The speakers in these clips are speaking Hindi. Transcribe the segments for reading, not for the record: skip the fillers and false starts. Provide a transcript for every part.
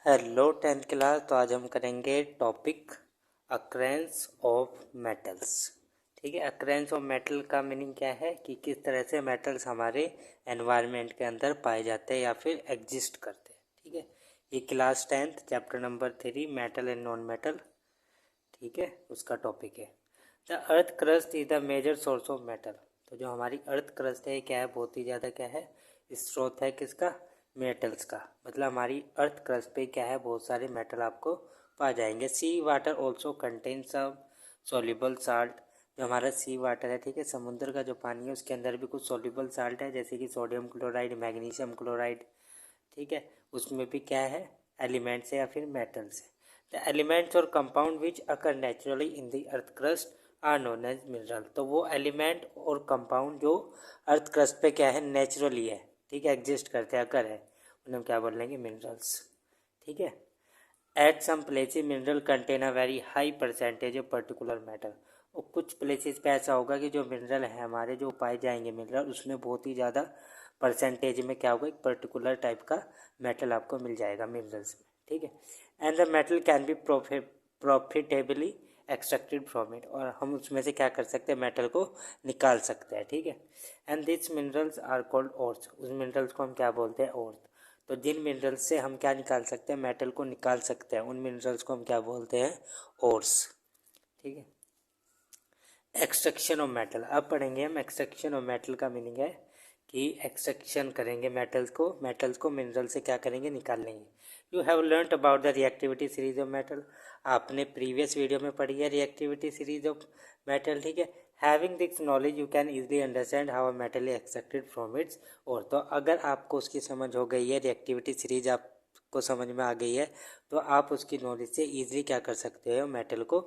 Hello tenth class. तो आज हम करेंगे टॉपिक अक्रेंस ऑफ मेटल्स। ठीक है, अक्रेंस ऑफ मेटल का मीनिंग क्या है कि किस तरह से मेटल्स हमारे एनवायरनमेंट के अंदर पाए जाते हैं या फिर एग्जिस्ट करते हैं। ठीक है, ये class 10th chapter number 3 metal and non metal, ठीक है, उसका टॉपिक है। The earth crust is the major source of metal. तो जो हमारी अर्थ क्रस्ट है क्या है, बहुत ही ज़्यादा क्या है, स्रोत है किसका, मेटल्स का। मतलब हमारी अर्थ क्रस्ट पे क्या है, बहुत सारे मेटल आपको पा जाएंगे। Sea water also contain some soluble salt. जो हमारा सी वाटर है, ठीक है, समुद्र का जो पानी है उसके अंदर भी कुछ सोल्यूबल साल्ट है, जैसे कि सोडियम क्लोराइड, मैग्नीशियम क्लोराइड। ठीक है, उसमें भी क्या है, एलिमेंट्स है या फिर मेटल्स है। द एलिमेंट्स और compound which occur naturally in the earth crust are known as mineral. तो वो एलिमेंट और कंपाउंड जो अर्थ क्रस्ट पे क्या है, नेचुरली है, ठीक है, एग्जिस्ट करते हैं, अकर है, उन्हें हम क्या बोल लेंगे, मिनरल्स। ठीक है, at some places mineral contain a very high percentage of particular metal. और कुछ प्लेसेस पे ऐसा होगा कि जो मिनरल है हमारे, जो पाए जाएंगे मिनरल, उसमें बहुत ही ज़्यादा परसेंटेज में क्या होगा, एक पर्टिकुलर टाइप का मेटल आपको मिल जाएगा मिनरल्स में। ठीक है, and the metal can B profitably extracted from it. और हम उसमें से क्या कर सकते हैं, मेटल को निकाल सकते हैं। ठीक है, and this minerals are called ores. उस मिनरल्स को हम क्या बोलते हैं, ओर्स। तो जिन मिनरल्स से हम क्या निकाल सकते हैं, मेटल को निकाल सकते हैं, उन मिनरल्स को हम क्या बोलते हैं, ओर्स। ठीक है, एक्सट्रैक्शन ऑफ मेटल। अब पढ़ेंगे हम एक्सट्रैक्शन ऑफ मेटल का मीनिंग है कि एक्सट्रैक्शन करेंगे मेटल्स को मिनरल से क्या करेंगे, निकाल लेंगे। You have learn about the reactivity series of metal. आपने प्रीवियस वीडियो में पढ़ी है रिएक्टिविटी सीरीज ऑफ मेटल। ठीक है, having this knowledge you can easily understand how a metal is extracted from its और। तो अगर आपको उसकी समझ हो गई है, रिएक्टिविटी सीरीज आपको समझ में आ गई है, तो आप उसकी नॉलेज से ईजिली क्या कर सकते हो, मेटल को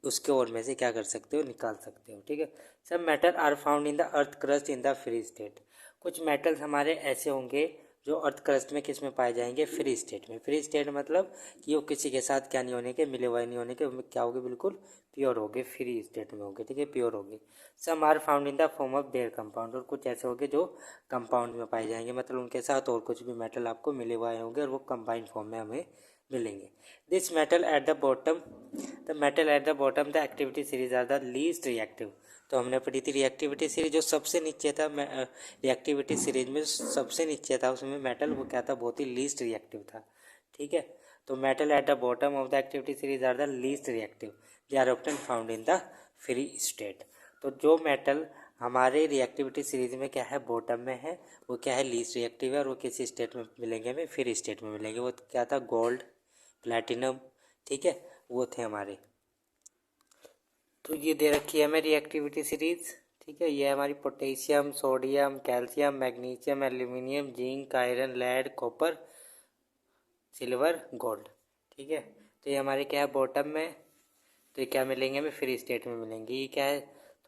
उसके ओर में से क्या कर सकते हो, निकाल सकते हो। ठीक है, some metal are found in the earth crust in the free state. कुछ मेटल्स हमारे ऐसे होंगे जो अर्थ क्रस्ट में किस में पाए जाएंगे, फ्री स्टेट में। फ्री स्टेट मतलब कि वो किसी के साथ क्या नहीं होने के, मिले हुए नहीं होने के, क्या होगे, बिल्कुल प्योर होगे, फ्री स्टेट में होगे। ठीक है, प्योर होगे। Some are found in the form of their compound. और कुछ ऐसे होंगे जो कंपाउंड में पाए जाएंगे, मतलब उनके साथ और कुछ भी मेटल आपको मिले हुए होंगे और वो कंबाइंड फॉर्म में हमें मिलेंगे। This metal at the bottom the metal at the bottom the activity series are the least reactive. तो हमने पढ़ी थी रिएक्टिविटी सीरीज, जो सबसे नीचे था, रिएक्टिविटी सीरीज में सबसे नीचे था, उसमें मेटल वो क्या था, बहुत ही लीस्ट रिएक्टिव था। ठीक है, तो metal at the bottom of the activity series are the least reactive, they are often found in the free state. तो जो मेटल हमारे रिएक्टिविटी सीरीज में क्या है, बॉटम में है, वो क्या है, लीस्ट रिएक्टिव है, और वो किसी स्टेट में मिलेंगे, हमें फ्री स्टेट में मिलेंगे। वो क्या था, गोल्ड, प्लैटिनम, ठीक है, वो थे हमारे। तो ये दे रखी है हमें रिएक्टिविटी सीरीज। ठीक है, ये है हमारी potassium, sodium, calcium, magnesium, aluminium, zinc, iron, lead, copper, silver, gold. ठीक है, तो ये हमारे क्या है, बॉटम में। तो ये क्या मिलेंगे हमें, फ्री स्टेट में मिलेंगे। ये क्या है,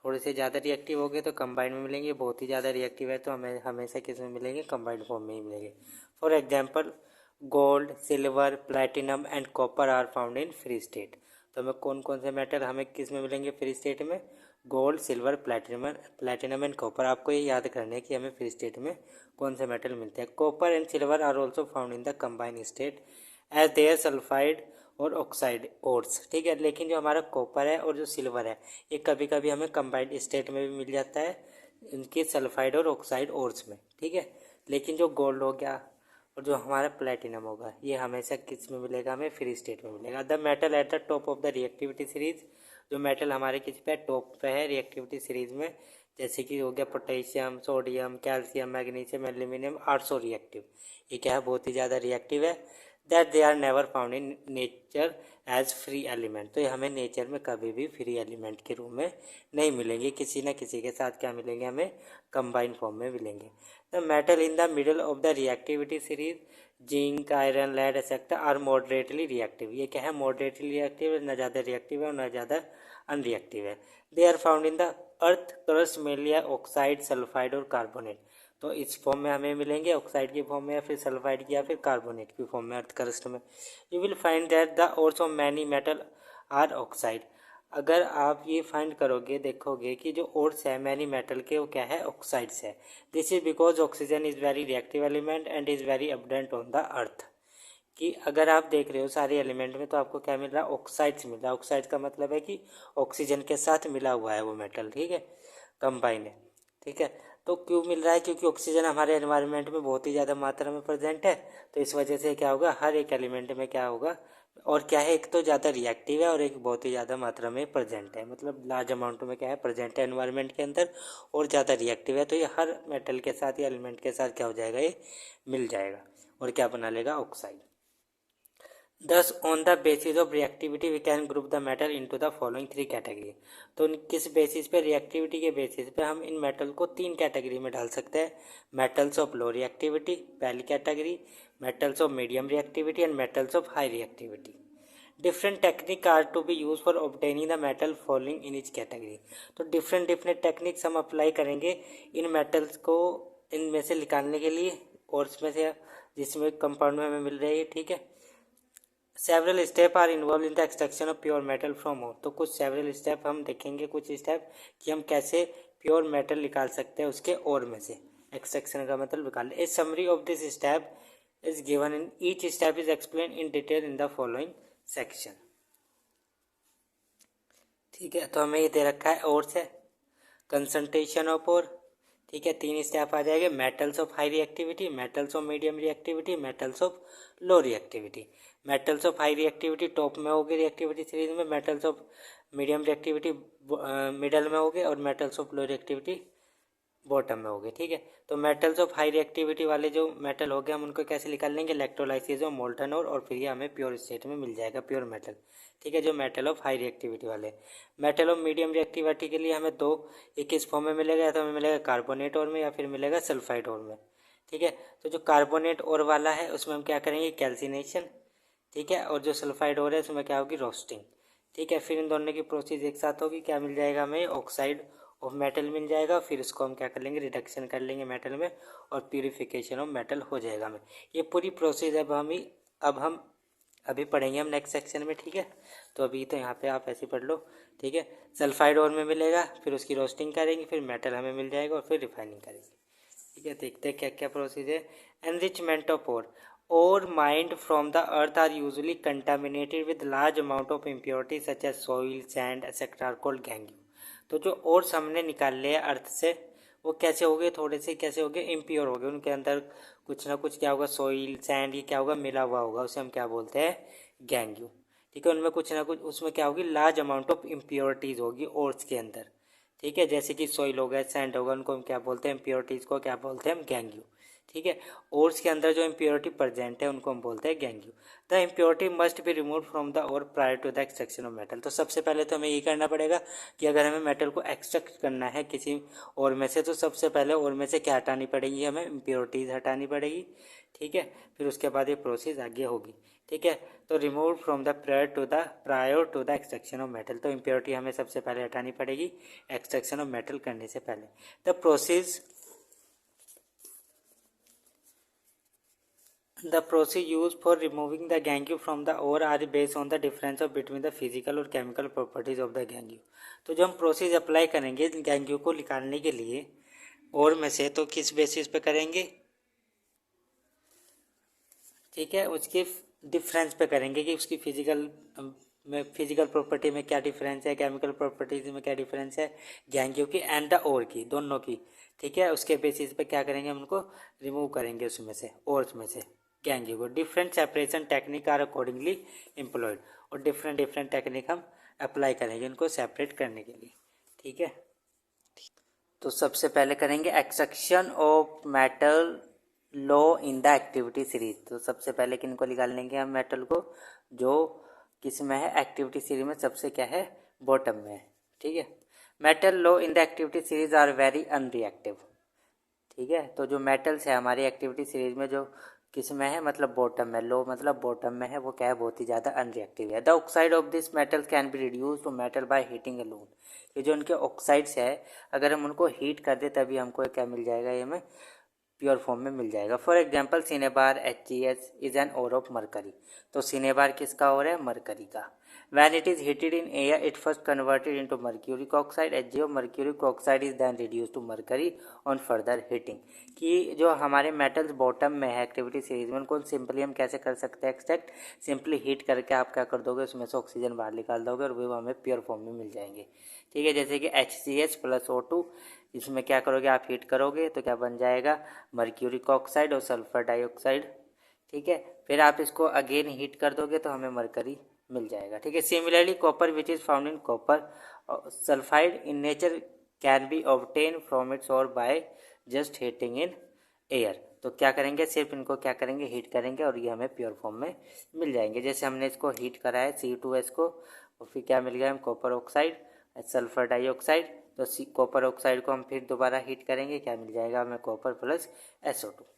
थोड़े से ज़्यादा रिएक्टिव हो गए तो कंबाइंड में मिलेंगे, बहुत ही ज़्यादा रिएक्टिव है तो हमें हमेशा किस में मिलेंगे, कंबाइंड फॉर्म में ही मिलेंगे। For example, gold, silver, platinum and copper are found in free state. तो हमें कौन कौन से मेटल हमें किस में मिलेंगे, फ्री स्टेट में, gold, silver, platinum and copper. आपको ये याद करना है कि हमें फ्री स्टेट में कौन से मेटल मिलते हैं। Copper and silver are also found in the combined state as their sulphide और ऑक्साइड ओर्स। ठीक है, लेकिन जो हमारा कॉपर है और जो सिल्वर है, ये कभी कभी हमें कंबाइंड स्टेट में भी मिल जाता है, इनके सल्फाइड और ऑक्साइड ओर्स में। ठीक है, लेकिन जो गोल्ड हो गया और जो हमारा प्लेटिनम होगा, ये हमेशा किस में मिलेगा, हमें फ्री स्टेट में मिलेगा। The metal at the top of the reactivity series. जो मेटल हमारे किस पे, टॉप पे है रिएक्टिविटी सीरीज में, जैसे कि हो गया potassium, sodium, calcium, magnesium, aluminium, are so reactive. ये क्या है, बहुत ही ज़्यादा रिएक्टिव है। That they are never found in nature as free element. तो ये हमें नेचर में कभी भी फ्री एलिमेंट के रूप में नहीं मिलेंगे, किसी न किसी के साथ क्या मिलेंगे, हमें कंबाइंड फॉर्म में मिलेंगे। The metal in the middle of the reactivity series, zinc, iron, lead etcetera are moderately reactive. ये क्या है, मॉडरेटली रिएक्टिव है, न ज़्यादा रिएक्टिव है और न ज़्यादा अनरिएक्टिव है। They are found in the earth crust mainly oxide, sulphide और कार्बोनेट। तो इस फॉर्म में हमें मिलेंगे, ऑक्साइड की फॉर्म में या फिर सल्फाइड की या फिर कार्बोनेट की फॉर्म में अर्थ क्रस्ट में। You will find that the ores of many metal are oxide. अगर आप ये फाइंड करोगे, देखोगे कि जो ओर्स है मैनी मेटल के, वो क्या है, ऑक्साइड्स है। This is because oxygen is very reactive element and is very abundant on the earth. कि अगर आप देख रहे हो सारे एलिमेंट में तो आपको क्या मिल रहा है, ऑक्साइड्स मिल रहा है। ऑक्साइड का मतलब है कि ऑक्सीजन के साथ मिला हुआ है वो मेटल, ठीक है, कंबाइन है, ठीक है। तो क्यों मिल रहा है, क्योंकि ऑक्सीजन हमारे एनवायरनमेंट में बहुत ही ज़्यादा मात्रा में प्रेजेंट है, तो इस वजह से क्या होगा, हर एक एलिमेंट में क्या होगा, और क्या है, एक तो ज़्यादा रिएक्टिव है और एक बहुत ही ज़्यादा मात्रा में प्रेजेंट है, मतलब लार्ज अमाउंट में क्या है प्रेजेंट है एनवायरनमेंट के अंदर, और ज़्यादा रिएक्टिव है, तो ये हर मेटल के साथ या एलिमेंट के साथ क्या हो जाएगा, ये मिल जाएगा और क्या बना लेगा, oxide. Thus, on the basis of reactivity, we can group the metal into the following three category. तो किस बेसिस पे, रिएक्टिविटी के बेसिस पे हम इन मेटल को तीन कैटेगरी में डाल सकते हैं। मेटल्स ऑफ लो रिएक्टिविटी पहली category, metals of medium reactivity and metals of high reactivity. Different technique are to be use for obtaining the metal following in each category. तो डिफरेंट डिफरेंट टेक्निक्स हम अप्लाई करेंगे इन मेटल्स को इनमें से निकालने के लिए, और इसमें से जिसमें कंपाउंड में हमें मिल रही है, ठीक है। Several step are involve in the extraction of pure metal from ore. तो कुछ सेवरल स्टेप हम देखेंगे, कुछ स्टेप कि हम कैसे प्योर मेटल निकाल सकते हैं उसके ओर में से, एक्सट्रैक्शन का मतलब निकाल। A summary of this step is given in each step is explain in detail in the following section. ठीक है, तो हमें ये दे रखा है और से कंसंट्रेशन ऑफ और, ठीक है, तीन स्टेप आ जाएंगे, metals of high reactivity, metals of medium reactivity, metals of low reactivity. Metals of high reactivity top में होगी रिएक्टिविटी सीरीज में, metals of medium reactivity middle में होगी, और metals of low reactivity bottom में होगी, ठीक है। तो मेटल्स ऑफ हाई रिएक्टिविटी वाले जो मेटल हो गए हम उनको कैसे निकाल लेंगे, इलेक्ट्रोलाइसिस और मोल्टन और फिर ये हमें प्योर स्टेट में मिल जाएगा प्योर मेटल, ठीक है, जो मेटल ऑफ हाई रिएक्टिविटी वाले। मेटल ऑफ मीडियम रिएक्टिविटी के लिए हमें दो, एक इस फॉर्म में मिलेगा, या तो हमें मिलेगा कार्बोनेट और में, या फिर मिलेगा सल्फाइड और में, ठीक है। तो जो कार्बोनेट और वाला है उसमें हम क्या करेंगे, कैल्सिनेशन, ठीक है, और जो सल्फाइड और है उसमें क्या होगी, रोस्टिंग, ठीक है। फिर इन दोनों की प्रोसेस एक साथ होगी, क्या मिल जाएगा हमें, ऑक्साइड ऑफ मेटल मिल जाएगा। फिर इसको हम क्या कर लेंगे, रिडक्शन कर लेंगे मेटल में, और प्यूरिफिकेशन ऑफ मेटल हो जाएगा हमें। ये पूरी प्रोसेस अब हम अभी पढ़ेंगे हम नेक्स्ट सेक्शन में, ठीक है। तो अभी तो यहाँ पे आप ऐसे पढ़ लो, ठीक है। सल्फाइड और में मिलेगा, फिर उसकी रोस्टिंग करेंगे, फिर मेटल हमें मिल जाएगा, और फिर रिफाइनिंग करेंगे, ठीक है। देखते हैं क्या क्या प्रोसेस है। Enrichment of ore mined from the earth are usually contaminated with large amount of impurities such as soil, sand, etc. are called gangue। तो जो ओर्स हमने निकाल लिए अर्थ से वो कैसे हो गए, थोड़े से कैसे हो गए, इम्प्योर हो गए, उनके अंदर कुछ ना कुछ क्या होगा, सोइल सैंड ये क्या होगा, मिला हुआ होगा, उसे हम क्या बोलते हैं, गैंग्यू, ठीक है। उनमें कुछ ना कुछ उसमें क्या होगी, लार्ज अमाउंट ऑफ इम्प्योरिटीज़ होगी ओर्स के अंदर, ठीक है। जैसे कि सोइल हो गया, सैंड होगा, उनको हम क्या बोलते हैं, इम्प्योरिटीज़ को क्या बोलते हैं, हम गैंग्यू, ठीक है। ओर्स के अंदर जो इम्प्योरिटी प्रेजेंट है उनको हम बोलते हैं gangue. The impurity must be remove from the ore prior to the extraction of metal. तो सबसे पहले तो हमें ये करना पड़ेगा कि अगर हमें मेटल को एक्सट्रैक्ट करना है किसी ओर में से, तो सबसे पहले ओर में से क्या हटानी पड़ेगी, हमें इम्प्योरिटीज़ हटानी पड़ेगी, ठीक है। फिर उसके बाद ये प्रोसेस आगे होगी, ठीक है। तो remove from the prior to the extraction of metal. तो इम्प्योरिटी हमें सबसे पहले हटानी पड़ेगी एक्सट्रैक्शन ऑफ मेटल करने से पहले। The process used for removing the gangue from the ore are based on the difference of between the physical और chemical properties of the gangue। तो जो हम प्रोसेस अप्लाई करेंगे गैंग्यू को निकालने के लिए ओर में से, तो किस बेसिस पे करेंगे, ठीक है, उसके डिफरेंस पे करेंगे कि उसकी फिजिकल प्रॉपर्टी में क्या डिफरेंस है, केमिकल प्रॉपर्टीज में क्या डिफरेंस है, गैंग्यू की एंड द ओर की, दोनों की, ठीक है। उसके बेसिस पे क्या करेंगे, हम उनको रिमूव करेंगे उसमें से, ओर्स में से गैंग्यू को। Different separation technique are accordingly employed. और डिफरेंट डिफरेंट टेक्निक हम अप्लाई करेंगे उनको सेपरेट करने के लिए, ठीक है। तो सबसे पहले करेंगे extraction of metal low in the activity series. तो सबसे पहले किनको निकाल लेंगे हम, मेटल को जो किस में है, एक्टिविटी सीरीज में सबसे क्या है, बॉटम में है, ठीक है। Metal low in the activity series are very unreactive, ठीक है। तो जो मेटल्स है हमारी एक्टिविटी सीरीज में जो किस में है, मतलब बॉटम में, लो मतलब बॉटम में है, वो क्या है, बहुत ही ज़्यादा अनरिएक्टिव है। The oxide of this metal can be reduce to metal by heating alone. ये जो उनके ऑक्साइड्स है अगर हम उनको हीट कर दे तभी हमको क्या मिल जाएगा, ये हमें प्योर फॉर्म में मिल जाएगा। For example cinnabar HCl is an ore of mercury. तो सिनेबार किसका ओर है? मरकरी का। When it is heated in air, it first converted into mercuric oxide, HgO. Mercuric oxide is then reduced to mercury on further heating. कि जो हमारे मेटल्स बॉटम में है एक्टिविटी सीरीज में, उनको सिंपली हम कैसे कर सकते हैं एक्सट्रैक्ट? सिंपली हीट करके आप क्या कर दोगे, उसमें से ऑक्सीजन बाहर निकाल दोगे और वो हमें प्योर फॉर्म में मिल जाएंगे। ठीक है, जैसे कि HCH+O2, इसमें क्या करोगे आप? हीट करोगे तो क्या बन जाएगा? मर्क्यूरिक ऑक्साइड और सल्फर डाइऑक्साइड। ठीक है, फिर आप इसको अगेन हीट कर दोगे तो हमें मरकरी मिल जाएगा। ठीक है, similarly copper which is found in copper sulphide in nature can be obtain from its ore by just heating in air. तो क्या करेंगे? सिर्फ इनको क्या करेंगे? हीट करेंगे और ये हमें प्योर फॉर्म में मिल जाएंगे। जैसे हमने इसको हीट करा है C2H को, और फिर क्या मिल गया? हम कॉपर ऑक्साइड, सल्फर डाइऑक्साइड। तो कॉपर ऑक्साइड को हम फिर दोबारा हीट करेंगे, क्या मिल जाएगा हमें? Copper plus SO2।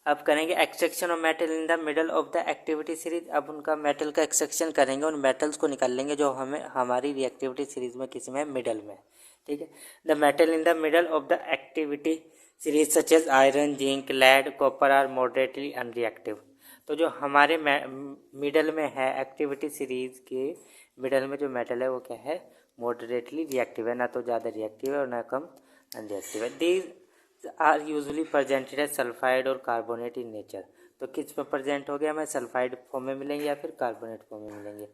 अब करेंगे extraction of metal in the middle of the activity series. अब उनका मेटल का एक्सट्रैक्शन करेंगे और मेटल्स को निकाल लेंगे जो हमें हमारी रिएक्टिविटी सीरीज में किसी में मिडल में। ठीक है, the metal in the middle of the activity series such as iron, zinc, lead, copper are moderately unreactive. तो जो हमारे मिडल में है एक्टिविटी सीरीज के मिडल में जो मेटल है वो क्या है? मॉडरेटली रिएक्टिव है, ना तो ज़्यादा रिएक्टिव है और ना कम अनरिएक्टिव है। These are usually presented as sulphide और कार्बोनेट इन नेचर। तो किस में प्रेजेंट हो गया? हमें सल्फाइड फॉर्म में मिलेंगे या फिर कार्बोनेट फॉर्म में मिलेंगे।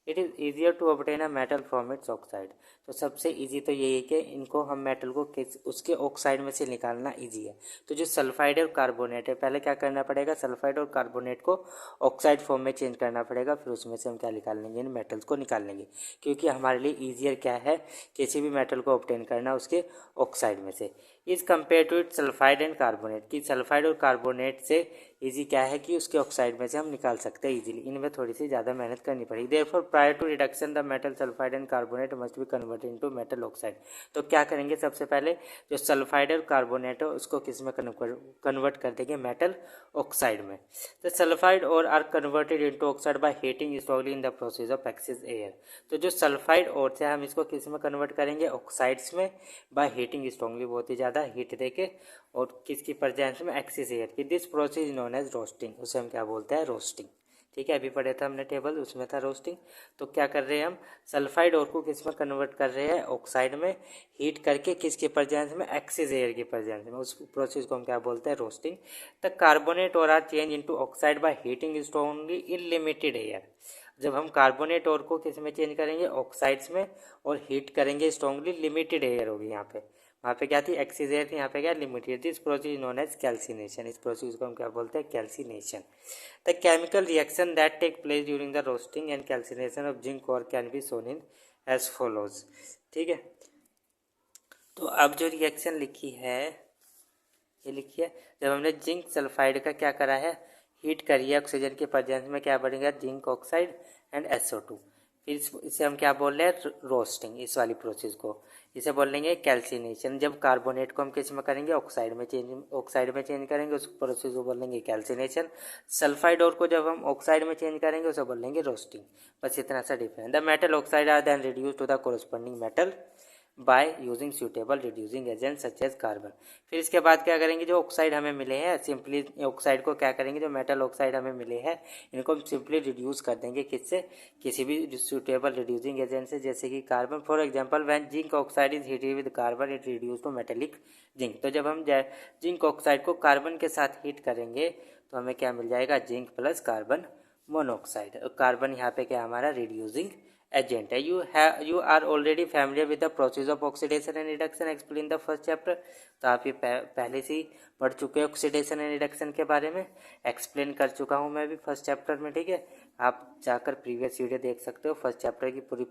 It is easier to obtain a metal from its oxide. तो सबसे इजी तो यही है कि इनको हम मेटल को उसके ऑक्साइड में से निकालना इजी है। तो जो सल्फाइड और कार्बोनेट है, पहले क्या करना पड़ेगा? सल्फाइड और कार्बोनेट को ऑक्साइड फॉर्म में चेंज करना पड़ेगा, फिर उसमें से हम क्या निकाल लेंगे? इन मेटल्स को निकाल लेंगे, क्योंकि हमारे लिए ईजियर क्या है? किसी भी मेटल को ऑब्टेन करना उसके ऑक्साइड में से। Is compare to it sulphide and carbonate, कि सल्फाइड और कार्बोनेट से इजी क्या है कि उसके ऑक्साइड में से हम निकाल सकते हैं इजीली। इनमें थोड़ी सी ज़्यादा मेहनत करनी पड़ेगी। Therefore prior to reduction the metal sulphide and carbonate must be converted into metal oxide. तो क्या करेंगे? सबसे पहले जो सल्फाइड और कार्बोनेट है उसको किस में कन्वर्ट कर देंगे? मेटल ऑक्साइड में। तो sulphide ores are converted into oxide by heating strongly in the process of excess air. तो जो सल्फाइड और से हम इसको किस में कन्वर्ट करेंगे? ऑक्साइड्स में, बाय हीटिंग स्ट्रांगली, बहुत ही ज़्यादा हीट देके, और किसकी प्रेजेंस में? एक्सिस एयर की। This process is known as roasting, उसे हम क्या बोलते हैं? रोस्टिंग। ठीक है, अभी पढ़े था हमने टेबल, उसमें था रोस्टिंग। तो क्या कर रहे हैं हम? सल्फाइड और को किस में कन्वर्ट कर रहे हैं? ऑक्साइड में, हीट करके किसके प्रेजेंस में? एक्सिस एयर की प्रेजेंस में। उस प्रोसेस को हम क्या बोलते हैं? Roasting. The carbonate ores are change into oxide by heating strongly in limited air. जब हम कार्बोनेट और को किस में चेंज करेंगे? ऑक्साइड्स में, और हीट करेंगे स्ट्रांगली, लिमिटेड एयर होगी यहाँ पे। वहाँ पे क्या थी? एक्सिस एयर थी, यहाँ पे क्या? Limited. This process known as calcination. इस प्रोसेस को हम क्या बोलते हैं? Calcination. The chemical reaction that take place during the roasting and calcination of zinc ore can be shown in as follows. ठीक है, तो अब जो रिएक्शन लिखी है, ये लिखी है, जब हमने जिंक सल्फाइड का क्या करा है? हीट करी है ऑक्सीजन के प्रेजेंस में, क्या बनेगा? Zinc oxide and SO2। फिर इसे हम क्या बोल रहे हैं? रोस्टिंग। इस वाली प्रोसेस को इसे बोल लेंगे कैल्सिनेशन। जब कार्बोनेट को हम किस में करेंगे? ऑक्साइड में चेंज करेंगे, उस प्रोसेस को बोल लेंगे कैल्सिनेशन। सल्फाइड और को जब हम ऑक्साइड में चेंज करेंगे उसे बोल लेंगे रोस्टिंग। बस इतना सा difference. The metal oxide are then reduce to the corresponding metal by using suitable reducing agent such as carbon. फिर इसके बाद क्या करेंगे? जो ऑक्साइड हमें मिले हैं, सिंपली ऑक्साइड को क्या करेंगे? जो मेटल ऑक्साइड हमें मिले हैं, इनको हम सिंपली रिड्यूस कर देंगे, किससे? किसी भी सूटेबल रिड्यूसिंग एजेंट से, जैसे कि carbon. For example when zinc oxide is heated with carbon it reduce to metallic zinc. तो जब हम जिंक ऑक्साइड को कार्बन के साथ हीट करेंगे तो हमें क्या मिल जाएगा? Zinc plus carbon monoxide. Carbon यहाँ पे क्या हमारा? रिड्यूसिंग एजेंट है। You are already familiar with the process of oxidation and reduction explain the first chapter. तो आप ये पहले से ही पढ़ चुके हैं ऑक्सीडेशन एंड रिडक्शन के बारे में, एक्सप्लेन कर चुका हूँ मैं भी फर्स्ट चैप्टर में। ठीक है, आप जाकर प्रीवियस वीडियो देख सकते हो, फर्स्ट चैप्टर की पूरी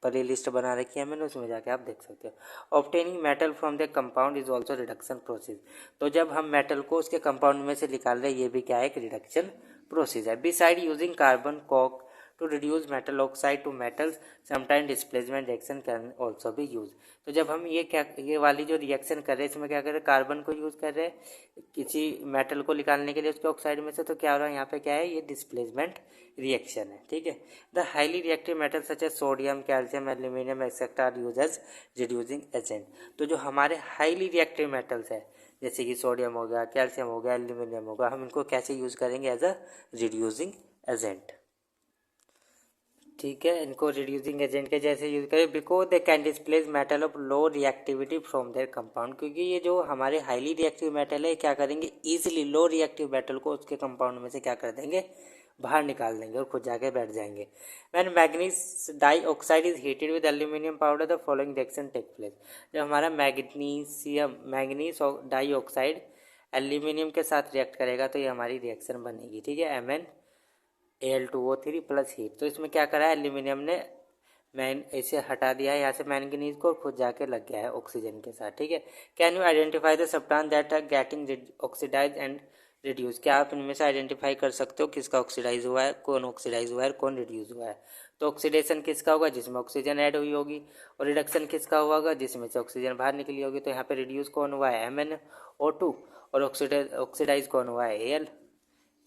प्ले लिस्ट बना रखी है मैंने, उसमें जाके आप देख सकते हो। Obtaining metal from the compound is also reduction process. तो जब हम मेटल को उसके कंपाउंड में से निकाल रहे हैं, ये भी क्या है? एक रिडक्शन प्रोसेस है। Beside using carbon coke to reduce metal oxide to metals sometimes displacement reaction can also be used। तो जब हम ये वाली जो रिएक्शन कर रहे हैं, इसमें क्या कर रहे हैं? कार्बन को यूज़ कर रहे हैं किसी मेटल को निकालने के लिए उसके ऑक्साइड में से। तो क्या हो रहा है यहाँ पे? क्या है? ये डिस्प्लेसमेंट रिएक्शन है। ठीक है, the highly reactive metal such as sodium, calcium, aluminium etcetera are use as reducing agent. तो जो हमारे हाईली रिएक्टिव मेटल्स है, जैसे कि सोडियम हो गया, कैल्शियम हो गया, एल्यूमिनियम होगा, हम इनको कैसे यूज़ करेंगे एज अ रिड्यूसिंग एजेंट। ठीक है, इनको रिड्यूसिंग एजेंट के जैसे यूज करें because they can displace metal of low reactivity from there compound, क्योंकि ये जो हमारे हाईली रिएक्टिव मेटल है क्या करेंगे, इजीली लो रिएक्टिव मेटल को उसके कंपाउंड में से क्या कर देंगे, बाहर निकाल देंगे और खुद जाके बैठ जाएंगे। When manganese dioxide is heated with aluminium powder the following reaction take place. जब हमारा मैग्नीज डाइऑक्साइड एल्यूमिनियम के साथ रिएक्ट करेगा तो ये हमारी रिएक्शन बनेगी। ठीक है, Al2O3 प्लस हीट। तो इसमें क्या करा है, एल्यूमिनियम ने इसे हटा दिया है यहाँ से मैंगनीज को, खुद जाके लग गया है ऑक्सीजन के साथ। ठीक है, can you identify the substance that are getting oxidise and reduce. क्या आप इनमें से आइडेंटिफाई कर सकते हो किसका ऑक्सीडाइज हुआ है, कौन ऑक्सीडाइज हुआ है, कौन रिड्यूस हुआ है। तो ऑक्सीडेशन किसका होगा, जिसमें ऑक्सीजन ऐड हुई होगी, और रिडक्शन किसका हुआ होगा, जिसमें से ऑक्सीजन बाहर निकली होगी। तो यहाँ पे रिड्यूस कौन हुआ है, MnO2, और ऑक्सीडाइज कौन हुआ है, Al।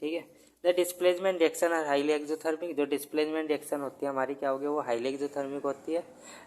ठीक है, the displacement reaction are highly exothermic. जो डिस्प्लेसमेंट रिएक्शन होती है हमारी क्या होगी, वो हाईली एक्सोथर्मिक होती है।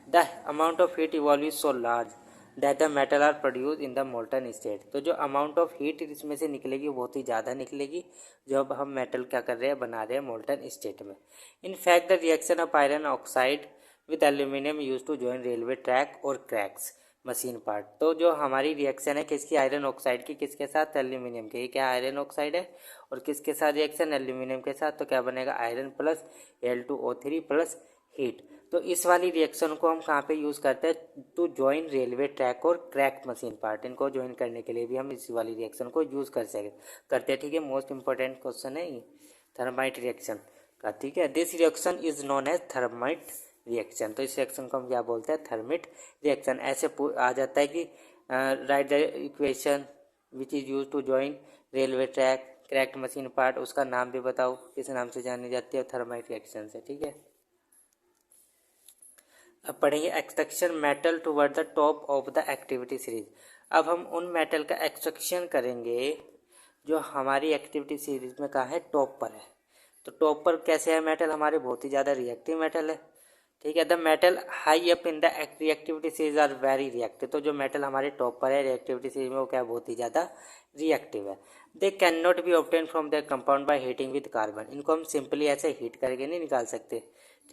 The amount of heat evolve is so large that the metal are produce in the molten state. तो जो अमाउंट ऑफ हीट इसमें से निकलेगी बहुत ही ज़्यादा निकलेगी जब हम मेटल क्या कर रहे हैं, बना रहे हैं मोल्टन स्टेट में। In fact the reaction of iron oxide with aluminium use to join railway track or cracks machine part. तो जो हमारी रिएक्शन है किसकी, आयरन ऑक्साइड की, किसके साथ, एल्यूमिनियम के। ये क्या आयरन ऑक्साइड है और किसके साथ रिएक्शन, एल्यूमिनियम के साथ। तो क्या बनेगा, iron plus Al2O3 plus heat. तो इस वाली रिएक्शन को हम कहाँ पे यूज़ करते हैं, टू ज्वाइन रेलवे ट्रैक और क्रैक मशीन पार्ट। इनको ज्वाइन करने के लिए भी हम इसी वाली रिएक्शन को यूज़ करते हैं। ठीक है, मोस्ट इंपॉर्टेंट क्वेश्चन है ये थर्माइट रिएक्शन का। ठीक है, this reaction is known as thermite reaction. तो इस रिएक्शन को हम क्या बोलते हैं, थर्मिट रिएक्शन। ऐसे आ जाता है कि write the equation which is use to join railway track cracked machine part, उसका नाम भी बताओ किस नाम से जानी जाती है, थर्माइट रिएक्शन से। ठीक है, अब पढ़ेंगे extraction metal toward the top of the activity series. अब हम उन मेटल का एक्सट्रैक्शन करेंगे जो हमारी एक्टिविटी सीरीज में कहाँ है, टॉप पर है। तो टॉप पर कैसे है मेटल, हमारे बहुत ही ज़्यादा रिएक्टिव मेटल है। ठीक है, the metal high up in the reactivity series are very reactive. तो जो मेटल हमारे टॉप पर है रिएक्टिविटी सीरीज में वो क्या, बहुत ही ज़्यादा रिएक्टिव है। They can not be obtain from the compound by heating with carbon. इनको हम सिंपली ऐसे हीट करके नहीं निकाल सकते।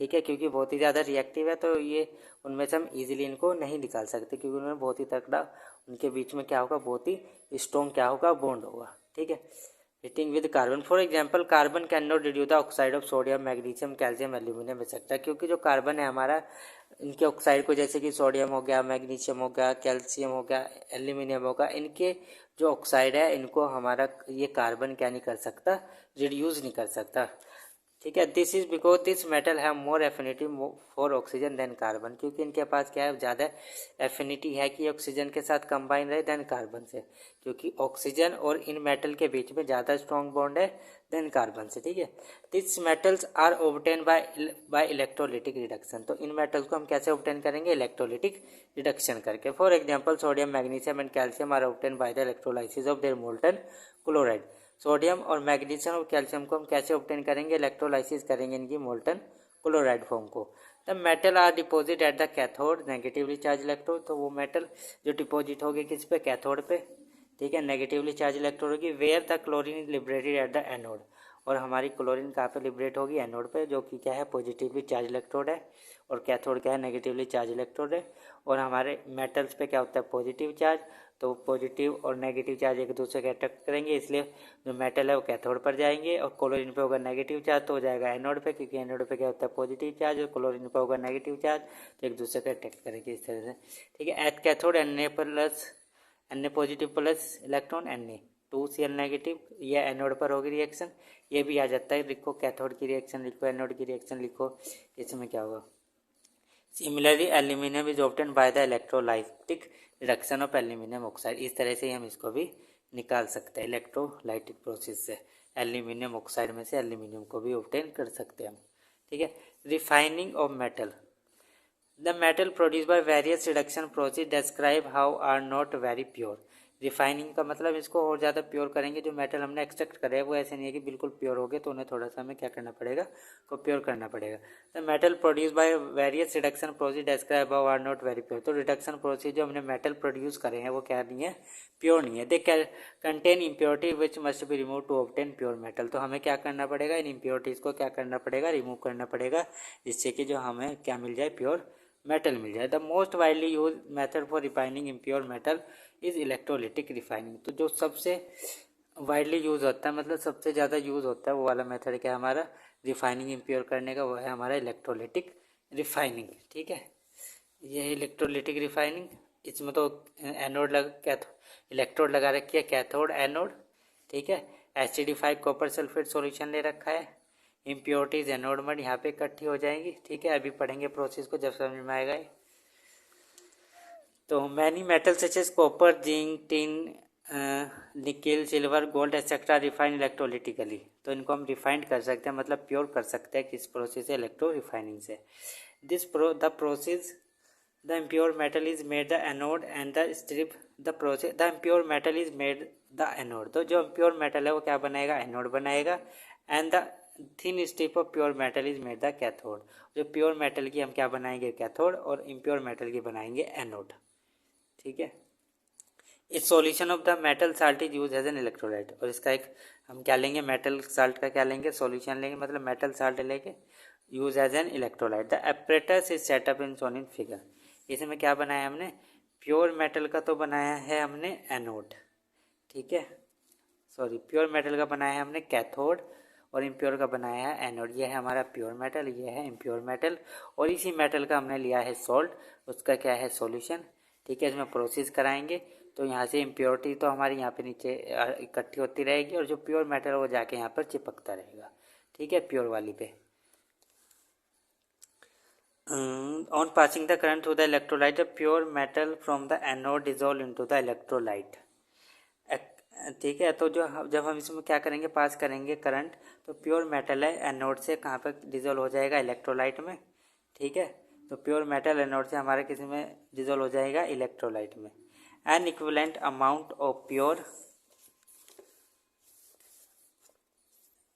ठीक है, क्योंकि बहुत ही ज़्यादा रिएक्टिव है, तो ये उनमें से हम इजीली इनको नहीं निकाल सकते, क्योंकि उनमें बहुत ही तगड़ा उनके बीच में क्या होगा, बहुत ही स्ट्रॉन्ग क्या होगा, बॉन्ड होगा। ठीक है, heating with carbon, for example carbon can not reduce the oxide of sodium, magnesium, calcium, aluminium etcetera. क्योंकि जो कार्बन है हमारा, इनके ऑक्साइड को, जैसे कि सोडियम हो गया, मैग्नीशियम हो गया, कैल्शियम हो गया, एल्यूमिनियम होगा, इनके जो ऑक्साइड है इनको हमारा ये कार्बन क्या नहीं कर सकता, रिड्यूस नहीं कर सकता। ठीक है, this is because this metal have more affinity for oxygen than carbon. क्योंकि इनके पास क्या है, ज़्यादा एफिनिटी है कि ऑक्सीजन के साथ कंबाइन रहे देन कार्बन से, क्योंकि ऑक्सीजन और इन मेटल के बीच में ज़्यादा स्ट्रॉन्ग बॉन्ड है देन कार्बन से। ठीक है, this metals are obtain by electrolytic reduction. तो इन मेटल्स को हम कैसे ऑब्टेन करेंगे, इलेक्ट्रोलिटिक रिडक्शन करके। For example sodium, magnesium and calcium are obtain by the electrolysis of their molten chloride. Sodium और मैग्नीशियम और कैल्शियम को हम कैसे ऑब्टेन करेंगे, इलेक्ट्रोलाइसिस करेंगे इनकी मोल्टन क्लोराइड फॉर्म को। The metal are deposit at the cathode negatively charge electrode. तो वो मेटल जो डिपॉजिट होगी किस पे, कैथोड पे। ठीक है, नेगेटिवली चार्ज इलेक्ट्रोड होगी। Where the chlorine is liberated at the anode. और हमारी क्लोरीन कहाँ पे लिबरेट होगी, एनोड पे, जो कि क्या है, पॉजिटिवली चार्ज इलेक्ट्रोड है, और कैथोड क्या है, नेगेटिवली चार्ज इलेक्ट्रोड है। और हमारे मेटल्स पे क्या होता है, पॉजिटिव चार्ज। तो पॉजिटिव और नेगेटिव चार्ज एक दूसरे के अट्रैक्ट करेंगे, इसलिए जो मेटल है वो कैथोड पर जाएंगे, और क्लोरीन पे होगा नेगेटिव चार्ज तो हो जाएगा एनोड पे, क्योंकि एनोड पे क्या होता है, पॉजिटिव चार्ज, और क्लोरीन पे होगा नेगेटिव चार्ज, तो एक दूसरे को अट्रैक्ट करेंगे इस तरह से। ठीक है, at cathode Na positive plus electron Na2Cl negative, यह एनोड पर होगी रिएक्शन। ये भी आ जाता है, लिखो कैथोड की रिएक्शन लिखो, एनोड की रिएक्शन लिखो, इसमें क्या होगा। Similarly aluminium is obtain by the electrolytic reduction of aluminium oxide. इस तरह से हम इसको भी निकाल सकते हैं इलेक्ट्रोलाइटिक प्रोसेस से, एल्यूमिनियम ऑक्साइड में से एल्यूमिनियम को भी ऑब्टेन कर सकते हैं हम। ठीक है, refining of metal, the metal produce by various reduction process describe how are not very pure. Refining का मतलब इसको और ज़्यादा प्योर करेंगे। जो मेटल हमने एक्सट्रैक्ट करे वो ऐसे नहीं है कि बिल्कुल प्योर हो गए, तो उन्हें थोड़ा सा हमें क्या करना पड़ेगा, को प्योर करना पड़ेगा। The metal produce by various reduction process describe above are not very pure. तो रिडक्शन प्रोसेस जो हमने मेटल प्रोड्यूस करे हैं वो क्या नहीं है, प्योर नहीं है। They contain impurity which must be remove to obtain pure metal. तो हमें क्या करना पड़ेगा, इन इम्प्योरिटीज़ को क्या करना पड़ेगा, रिमूव करना पड़ेगा, जिससे कि जो हमें क्या मिल जाए, प्योर मेटल मिल जाए। The most widely use method for refining impure metal is electrolytic refining. तो जो सबसे वाइडली यूज़ होता है, मतलब सबसे ज़्यादा यूज़ होता है वो वाला मेथड क्या है हमारा, रिफाइनिंग इम्प्योर करने का, वो है हमारा इलेक्ट्रोलिटिक रिफाइनिंग। ठीक है, ये है इलेक्ट्रोलिटिक रिफाइनिंग। इसमें तो एनोड इलेक्ट्रोड लगा रखी है, कैथोड एनोड। ठीक है, एसिडिफाइड कॉपर सल्फेट सॉल्यूशन ले रखा है। इम्प्योरिटीज एनोड मड यहाँ पे इकट्ठी हो जाएंगी। ठीक है, अभी पढ़ेंगे प्रोसेस को, जब समझ में आएगा। तो many metal such as copper, zinc, tin, nickel, silver, gold etcetera refined electrolytically. तो इनको हम रिफाइंड कर सकते हैं, मतलब प्योर कर सकते हैं किस प्रोसेस से, इलेक्ट्रो रिफाइनिंग से। The process the impure metal is made the anode and the strip the process the impure metal is made the anode। तो जो impure metal है वो क्या बनाएगा, एनोड बनाएगा। and the thin strip of pure metal is made the cathode। जो प्योर मेटल की हम क्या बनाएंगे, कैथोड, और इम्प्योर मेटल की बनाएंगे एनोड। ठीक है, इस solution of the metal salt is use as an electrolyte. और इसका एक हम क्या लेंगे, मेटल साल्ट का क्या लेंगे, सॉल्यूशन लेंगे, मतलब मेटल साल्ट लेके use as an electrolyte. The apparatus is set up in shown in figure. इसमें क्या बनाया हमने, प्योर मेटल का तो बनाया है हमने एनोड। ठीक है, सॉरी, प्योर मेटल का बनाया है हमने कैथोड, और इम्प्योर का बनाया है एनोड। ये है हमारा प्योर मेटल, ये है इम्प्योर मेटल, और इसी मेटल का हमने लिया है सॉल्ट, उसका क्या है, सॉल्यूशन। ठीक है, इसमें प्रोसेस कराएंगे तो यहाँ से इम्प्योरिटी तो हमारी यहाँ पे नीचे इकट्ठी होती रहेगी, और जो प्योर मेटल है वो जाके यहाँ पर चिपकता रहेगा। ठीक है, प्योर वाली पे। On passing the current through the electrolyte, the pure metal from the anode dissolve into the electrolyte। ठीक है, तो जो जब हम इसमें क्या करेंगे, पास करेंगे करंट, तो प्योर मेटल है एनोड से कहाँ पर डिजोल्व हो जाएगा, इलेक्ट्रोलाइट में। ठीक है, तो प्योर मेटल एनोड से हमारे किसी में डिजोल्व हो जाएगा, इलेक्ट्रोलाइट में। N equivalent amount of pure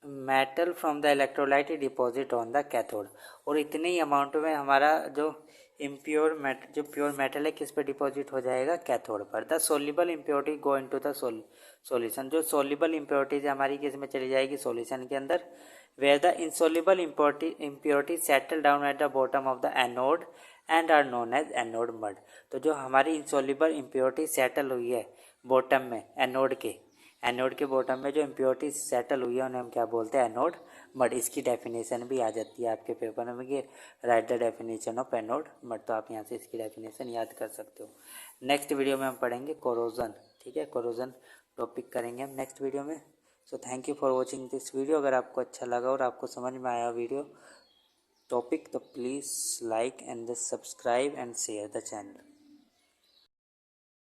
metal from the electrolyte deposit on the cathode. और इतने ही अमाउंट में हमारा जो जो प्योर मेटल है किस पे डिपॉजिट हो जाएगा, कैथोड पर। The soluble impurity go into the solution. जो सोल्यूबल इम्प्योरिटीज हमारी किस में चली जाएगी, सॉल्यूशन के अंदर। Where the insoluble impurity settle down at the bottom of the anode and are known as anode mud. तो जो हमारी इनसोल्यूबल इम्प्योरिटी सेटल हुई है बॉटम में, एनोड के बॉटम में जो इम्प्योरिटी सेटल हुई है उन्हें हम क्या बोलते हैं, एनोड मड। इसकी डेफिनेशन भी आ जाती है आपके पेपर में कि write the definition of anode mud. तो आप यहाँ से इसकी डेफिनेशन याद कर सकते हो। नेक्स्ट वीडियो में हम पढ़ेंगे कोरोजन। ठीक है, कोरोजन टॉपिक करेंगे हम नेक्स्ट वीडियो में। So thank you for watching this video. अगर आपको अच्छा लगा और आपको समझ में आया वीडियो टॉपिक, तो please like and subscribe and share the channel.